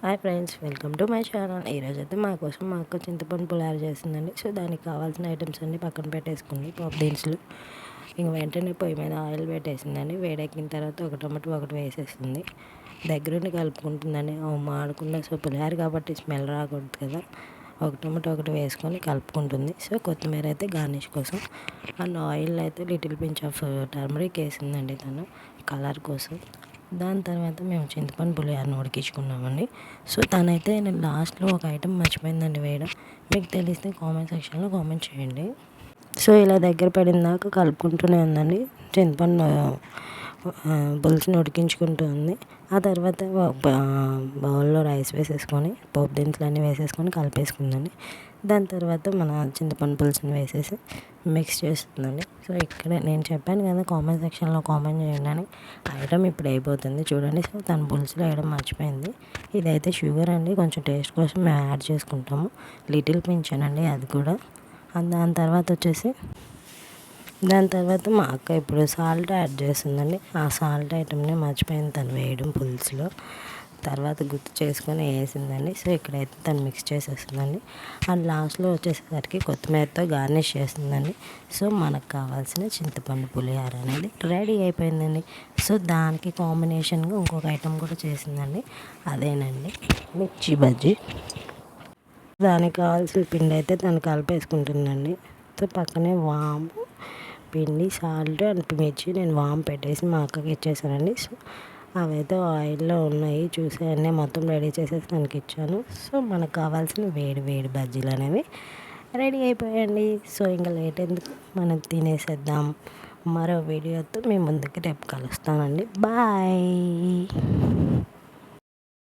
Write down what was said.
Hi friends, welcome to my channel. ఈరోజు అయితే మా కోసం మా అక్క చింతపండు పులిహోర చేస్తుందండి. సో దానికి కావాల్సిన ఐటమ్స్ అన్నీ పక్కన పెట్టేసుకుంది. పోపు దినుసులు ఇంక వెంటనే పొయ్యి మీద ఆయిల్ పెట్టేసిందండి. వేడెక్కిన తర్వాత ఒక టమాటో ఒకటి వేసేస్తుంది. దగ్గరుండి కలుపుకుంటుందండి. మాడకుండా, సో పులిహోర కాబట్టి స్మెల్ రాకూడదు కదా, ఒక టమాటో ఒకటి వేసుకొని కలుపుకుంటుంది. సో కొత్తిమీర అయితే గార్నిష్ కోసం, అండ్ ఆయిల్ అయితే లిటిల్ పించ్ ఆఫ్ టర్మరిక్ వేసిందండి తను కలర్ కోసం. దాని తర్వాత మేము చింతపండు పులిహోరను ఉడికించుకున్నామండి. సో తనైతే నేను లాస్ట్లో ఒక ఐటెం మర్చిపోయిందండి వేయడం. మీకు తెలిస్తే కామెంట్ సెక్షన్లో కామెంట్ చేయండి. సో ఇలా దగ్గర పడిన దాకా కలుపుకుంటూనే ఉందండి. చింతపండు పులుసుని ఉడికించుకుంటూ ఉంది. ఆ తర్వాత బౌల్లో రైస్ వేసేసుకొని పోపు దినుసులు అన్నీ వేసేసుకొని కలిపేసుకుందండి. దాని తర్వాత మన చింతపండు పులుసుని వేసేసి మిక్స్ చేస్తుందండి. సో ఇక్కడ నేను చెప్పాను కదా కామెంట్ సెక్షన్లో కామెంట్ చేయండి అని. ఐటమ్ ఇప్పుడు అయిపోతుంది చూడండి. సో తన పులుసులో వేయడం మర్చిపోయింది. ఇదైతే షుగర్ అండి, కొంచెం టేస్ట్ కోసం మేము యాడ్ చేసుకుంటాము. లిటిల్ పింఛనండి అది కూడా. దాని తర్వాత మా అక్క ఇప్పుడు సాల్ట్ యాడ్ చేస్తుందండి. ఆ సాల్ట్ ఐటమ్ని మర్చిపోయింది తను వేయడం పులుసులో. తర్వాత గుర్తు చేసుకొని వేసిందండి. సో ఇక్కడైతే తను మిక్స్ చేసేస్తుందండి. అండ్ లాస్ట్లో వచ్చేసరికి కొత్తిమీరతో గార్నిష్ చేస్తుందండి. సో మనకు కావాల్సిన చింతపండు పులిహోర అనేది రెడీ అయిపోయిందండి. సో దానికి కాంబినేషన్గా ఇంకొక ఐటమ్ కూడా చేసిందండి. అదేనండి మిర్చి బజ్జీ. దానికి కావాల్సిన పిండి అయితే తను కలిపేసుకుంటుందండి. సో పక్కనే వాము పిండి, సాల్ట్ అండ్ మిర్చి నేను వాము పెట్టేసి మా అక్కకి ఇచ్చేసానండి. సో అవైతే ఆయిల్లో ఉన్నాయి చూసి అన్నీ మొత్తం రెడీ చేసేసి తనకి ఇచ్చాను. సో మనకు కావాల్సిన వేడి వేడి బజ్జీలు అనేవి రెడీ అయిపోయాయండి. సో ఇంకా లేట్ ఎందుకు, మనం తినేసేద్దాం. మరో వీడియోతో మీ ముందుకి రేపు కలుస్తానండి. బాయ్.